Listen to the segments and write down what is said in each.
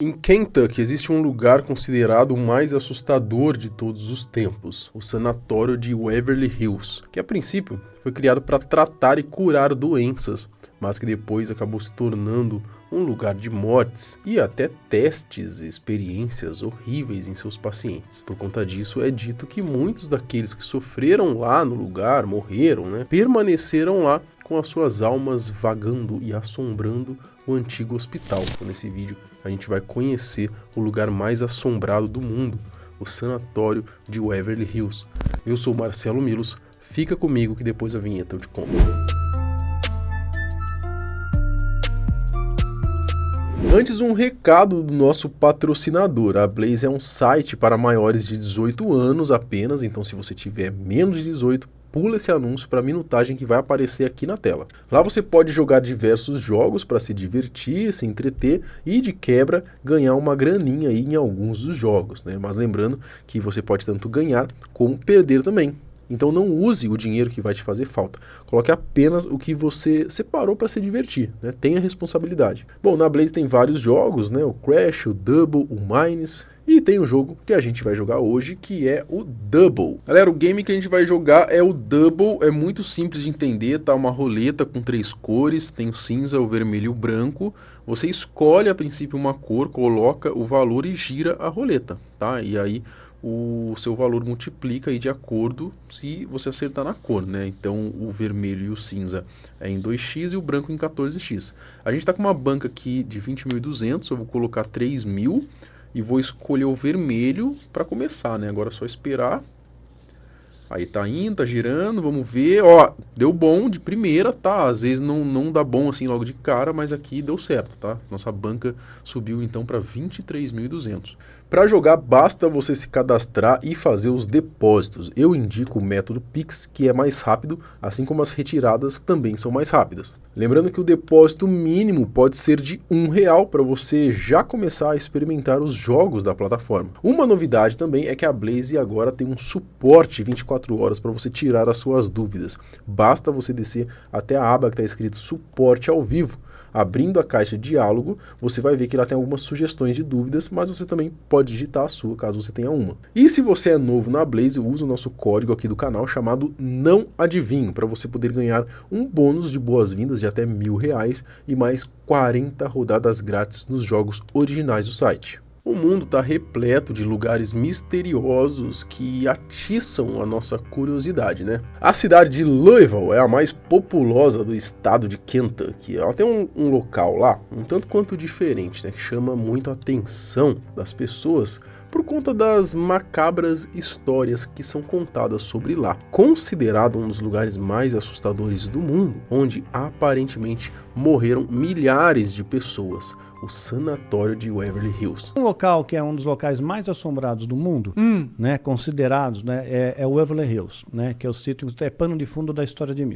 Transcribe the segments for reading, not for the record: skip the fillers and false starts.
Em Kentucky existe um lugar considerado o mais assustador de todos os tempos, o Sanatório de Waverly Hills, que a princípio foi criado para tratar e curar doenças, mas que depois acabou se tornando um lugar de mortes e até testes e experiências horríveis em seus pacientes. Por conta disso, é dito que muitos daqueles que sofreram lá no lugar, morreram, permaneceram lá com as suas almas vagando e assombrando o antigo hospital. Então, nesse vídeo a gente vai conhecer o lugar mais assombrado do mundo, o Sanatório de Waverly Hills. Eu sou Marcelo Milos, fica comigo que depois da vinheta eu te conto. Antes, um recado do nosso patrocinador. A Blaze é um site para maiores de 18 anos apenas, então se você tiver menos de 18, pula esse anúncio para a minutagem que vai aparecer aqui na tela. Lá você pode jogar diversos jogos para se divertir, se entreter e, de quebra, ganhar uma graninha aí em alguns dos jogos, Mas lembrando que você pode tanto ganhar como perder também. Então não use o dinheiro que vai te fazer falta. Coloque apenas o que você separou para se divertir, Tenha responsabilidade. Bom, na Blaze tem vários jogos, O Crash, o Double, o Mines. E tem um jogo que a gente vai jogar hoje, que é o Double. Galera, o game que a gente vai jogar é o Double. É muito simples de entender, tá? Uma roleta com 3 cores, tem o cinza, o vermelho e o branco. Você escolhe a princípio uma cor, coloca o valor e gira a roleta, tá? E aí o seu valor multiplica aí de acordo se você acertar na cor, Então o vermelho e o cinza é em 2x e o branco em 14x. A gente tá com uma banca aqui de 20.200, eu vou colocar 3.000 e vou escolher o vermelho para começar, Agora é só esperar. Aí tá indo, tá girando, vamos ver. Ó, deu bom de primeira, tá? Às vezes não dá bom assim logo de cara, mas aqui deu certo, tá? Nossa banca subiu então para 23.200. Para jogar, basta você se cadastrar e fazer os depósitos. Eu indico o método Pix, que é mais rápido, assim como as retiradas também são mais rápidas. Lembrando que o depósito mínimo pode ser de R$1 para você já começar a experimentar os jogos da plataforma. Uma novidade também é que a Blaze agora tem um suporte 24 horas para você tirar as suas dúvidas. Basta você descer até a aba que está escrito Suporte ao Vivo. Abrindo a caixa de diálogo, você vai ver que lá tem algumas sugestões de dúvidas, mas você também pode digitar a sua, caso você tenha uma. E se você é novo na Blaze, usa o nosso código aqui do canal chamado Não Adivinho, para você poder ganhar um bônus de boas-vindas de até R$1.000 e mais 40 rodadas grátis nos jogos originais do site. O mundo está repleto de lugares misteriosos que atiçam a nossa curiosidade, A cidade de Louisville é a mais populosa do estado de Kentucky. Ela tem um local lá, um tanto quanto diferente, que chama muito a atenção das pessoas por conta das macabras histórias que são contadas sobre lá. Considerado um dos lugares mais assustadores do mundo, onde aparentemente morreram milhares de pessoas, o Sanatório de Waverly Hills. Um local que é um dos locais mais assombrados do mundo, considerados, é o Waverly Hills, que é o sítio, é pano de fundo da história de mim.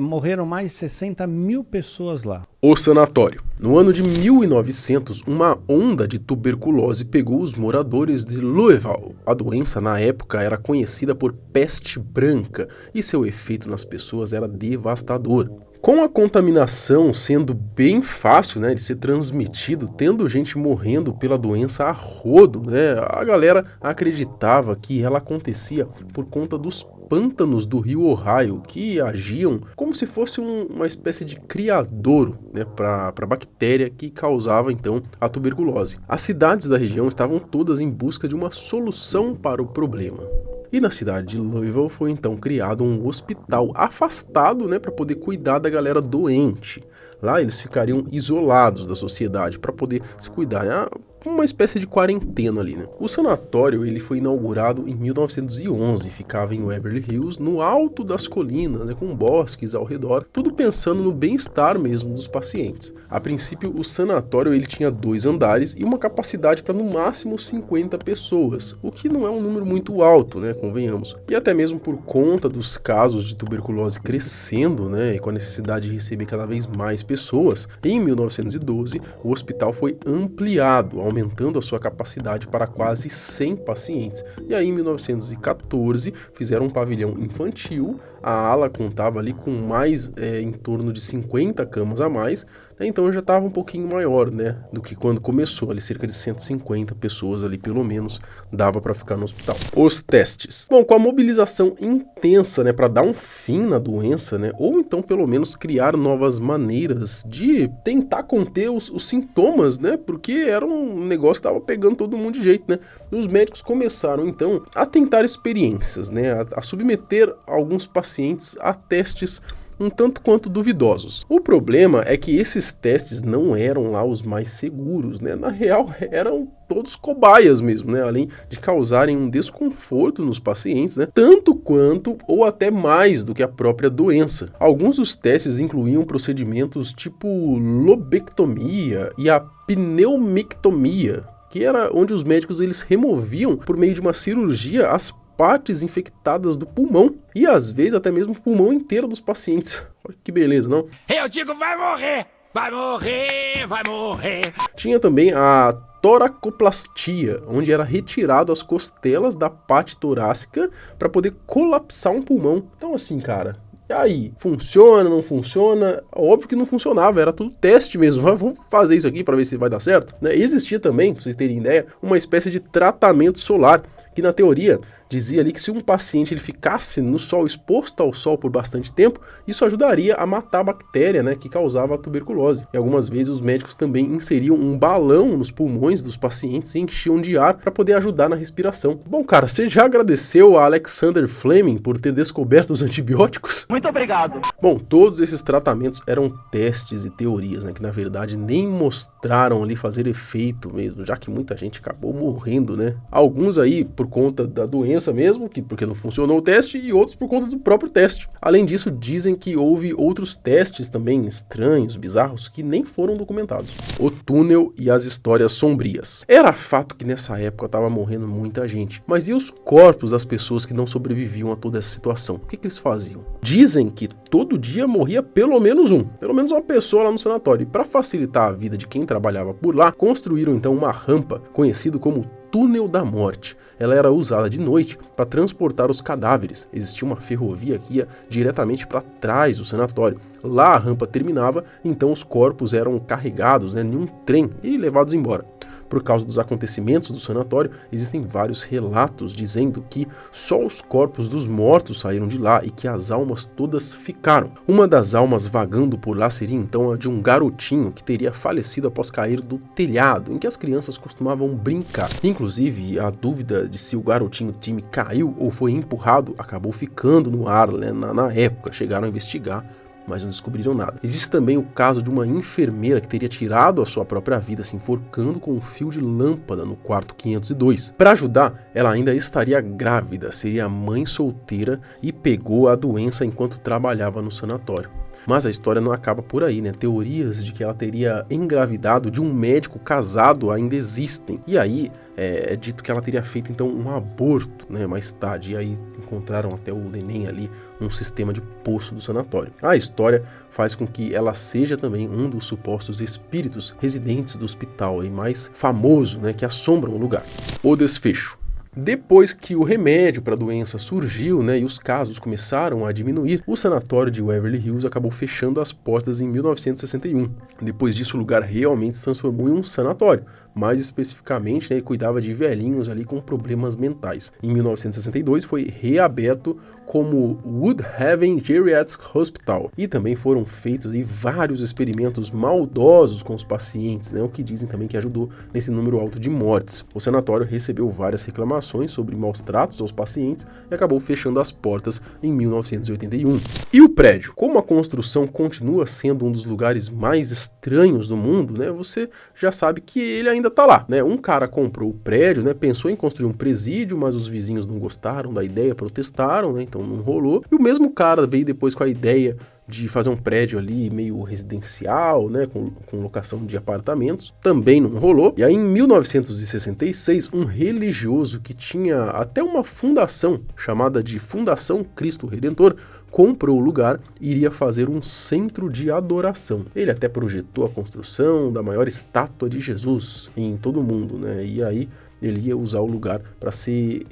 Morreram mais de 60 mil pessoas lá. O sanatório. No ano de 1900, uma onda de tuberculose pegou os moradores de Louisville. A doença, na época, era conhecida por peste branca e seu efeito nas pessoas era devastador. Com a contaminação sendo bem fácil, de ser transmitido, tendo gente morrendo pela doença a rodo, a galera acreditava que ela acontecia por conta dos pântanos do rio Ohio, que agiam como se fosse uma espécie de criadouro, para a bactéria que causava então a tuberculose. As cidades da região estavam todas em busca de uma solução para o problema. E na cidade de Louisville foi então criado um hospital afastado, para poder cuidar da galera doente. Lá eles ficariam isolados da sociedade para poder se cuidar, uma espécie de quarentena ali, O sanatório ele foi inaugurado em 1911, ficava em Waverly Hills, no alto das colinas, com bosques ao redor, tudo pensando no bem-estar mesmo dos pacientes. A princípio, o sanatório ele tinha 2 andares e uma capacidade para no máximo 50 pessoas, o que não é um número muito alto, convenhamos. E até mesmo por conta dos casos de tuberculose crescendo, e com a necessidade de receber cada vez mais pessoas, em 1912 o hospital foi ampliado, aumentando a sua capacidade para quase 100 pacientes. E aí, em 1914, fizeram um pavilhão infantil a ala contava ali com mais em torno de 50 camas a mais, né? Então já estava um pouquinho maior, né, do que quando começou, ali cerca de 150 pessoas ali pelo menos dava para ficar no hospital. Os testes. Bom, com a mobilização intensa, né, para dar um fim na doença, né, ou então pelo menos criar novas maneiras de tentar conter os sintomas, né, porque era um negócio que estava pegando todo mundo de jeito, né. Os médicos começaram então a tentar experiências, né, a submeter alguns pacientes a testes um tanto quanto duvidosos. O problema é que esses testes não eram lá os mais seguros, né? Na real, eram todos cobaias mesmo, né? Além de causarem um desconforto nos pacientes, né? Tanto quanto ou até mais do que a própria doença. Alguns dos testes incluíam procedimentos tipo lobectomia e a pneumectomia, que era onde os médicos eles removiam por meio de uma cirurgia as partes infectadas do pulmão e às vezes até mesmo o pulmão inteiro dos pacientes. Olha que beleza, não? Eu digo vai morrer, vai morrer, vai morrer. Tinha também a toracoplastia, onde era retirado as costelas da parte torácica para poder colapsar um pulmão. Então assim, cara, e aí, funciona, não funciona? Óbvio que não funcionava, era tudo teste mesmo. Vamos fazer isso aqui para ver se vai dar certo, né? Existia também, pra vocês terem ideia, uma espécie de tratamento solar, que na teoria dizia ali que se um paciente ele ficasse no sol, exposto ao sol por bastante tempo, isso ajudaria a matar a bactéria, né, que causava a tuberculose. E algumas vezes os médicos também inseriam um balão nos pulmões dos pacientes e enchiam de ar para poder ajudar na respiração. Bom, cara, você já agradeceu a Alexander Fleming por ter descoberto os antibióticos? Muito obrigado. Bom, todos esses tratamentos eram testes e teorias, né, que na verdade nem mostraram ali fazer efeito mesmo, já que muita gente acabou morrendo, né? Alguns aí por conta da doença mesmo, porque não funcionou o teste, e outros por conta do próprio teste. Além disso, dizem que houve outros testes também estranhos, bizarros, que nem foram documentados. O túnel e as histórias sombrias. Era fato que nessa época estava morrendo muita gente, mas e os corpos das pessoas que não sobreviviam a toda essa situação? O que eles faziam? Dizem que todo dia morria pelo menos uma pessoa lá no sanatório. E para facilitar a vida de quem trabalhava por lá, construíram então uma rampa, conhecido como Túnel da Morte. Ela era usada de noite para transportar os cadáveres. Existia uma ferrovia que ia diretamente para trás do sanatório. Lá a rampa terminava, então os corpos eram carregados, né, em um trem e levados embora. Por causa dos acontecimentos do sanatório, existem vários relatos dizendo que só os corpos dos mortos saíram de lá e que as almas todas ficaram. Uma das almas vagando por lá seria então a de um garotinho que teria falecido após cair do telhado, em que as crianças costumavam brincar. Inclusive, a dúvida de se o garotinho Timmy caiu ou foi empurrado acabou ficando no ar, né, na época. Chegaram a investigar, mas não descobriram nada. Existe também o caso de uma enfermeira que teria tirado a sua própria vida se enforcando com um fio de lâmpada no quarto 502. Para ajudar, ela ainda estaria grávida, seria mãe solteira e pegou a doença enquanto trabalhava no sanatório. Mas a história não acaba por aí, né? Teorias de que ela teria engravidado de um médico casado ainda existem. E aí é dito que ela teria feito então um aborto, né, mais tarde. E aí encontraram até o neném ali num sistema de poço do sanatório. A história faz com que ela seja também um dos supostos espíritos residentes do hospital e mais famoso, né, que assombram o lugar. O desfecho. Depois que o remédio para a doença surgiu, né, e os casos começaram a diminuir, o sanatório de Waverly Hills acabou fechando as portas em 1961. Depois disso, o lugar realmente se transformou em um sanatório. Mais especificamente, né, ele cuidava de velhinhos ali com problemas mentais. Em 1962 foi reaberto como Woodhaven Geriatric Hospital e também foram feitos aí vários experimentos maldosos com os pacientes, né, o que dizem também que ajudou nesse número alto de mortes. O sanatório recebeu várias reclamações sobre maus tratos aos pacientes e acabou fechando as portas em 1981. E o prédio? Como a construção continua sendo um dos lugares mais estranhos do mundo, né, você já sabe que ele ainda tá lá, né? Um cara comprou o prédio, né? Pensou em construir um presídio, mas os vizinhos não gostaram da ideia, protestaram, né? Então não rolou. E o mesmo cara veio depois com a ideia de fazer um prédio ali meio residencial, né, com locação de apartamentos, também não rolou. E aí em 1966, um religioso que tinha até uma fundação chamada de Fundação Cristo Redentor comprou o lugar e iria fazer um centro de adoração. Ele até projetou a construção da maior estátua de Jesus em todo o mundo, né? E aí ele ia usar o lugar para ser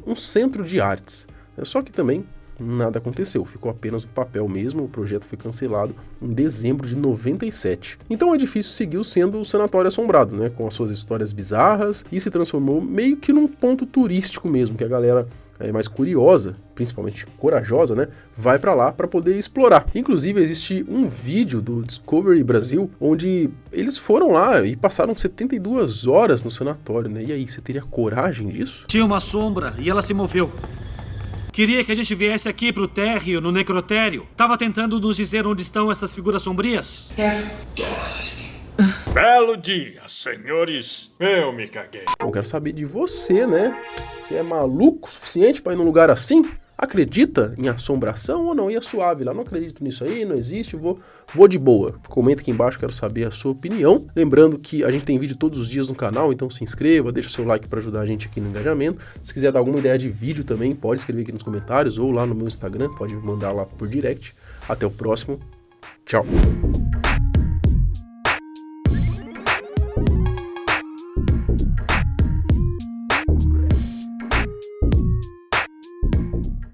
um centro de artes. Só que também nada aconteceu, ficou apenas no papel mesmo, o projeto foi cancelado em dezembro de 97. Então o edifício seguiu sendo o Sanatório Assombrado, né, com as suas histórias bizarras, e se transformou meio que num ponto turístico mesmo, que a galera mais curiosa, principalmente corajosa, né, vai pra lá pra poder explorar. Inclusive existe um vídeo do Discovery Brasil onde eles foram lá e passaram 72 horas no sanatório, né? E aí, você teria coragem disso? Tinha uma sombra e ela se moveu. Queria que a gente viesse aqui pro térreo, no necrotério. Tava tentando nos dizer onde estão essas figuras sombrias. Belo dia, senhores. Eu me caguei. Eu quero saber de você, né? Você é maluco o suficiente pra ir num lugar assim? Acredita em assombração ou não? Ia suave lá, não acredito nisso aí, não existe, vou de boa. Comenta aqui embaixo, quero saber a sua opinião. Lembrando que a gente tem vídeo todos os dias no canal, então se inscreva, deixa o seu like para ajudar a gente aqui no engajamento. Se quiser dar alguma ideia de vídeo também, pode escrever aqui nos comentários ou lá no meu Instagram, pode me mandar lá por direct. Até o próximo, tchau!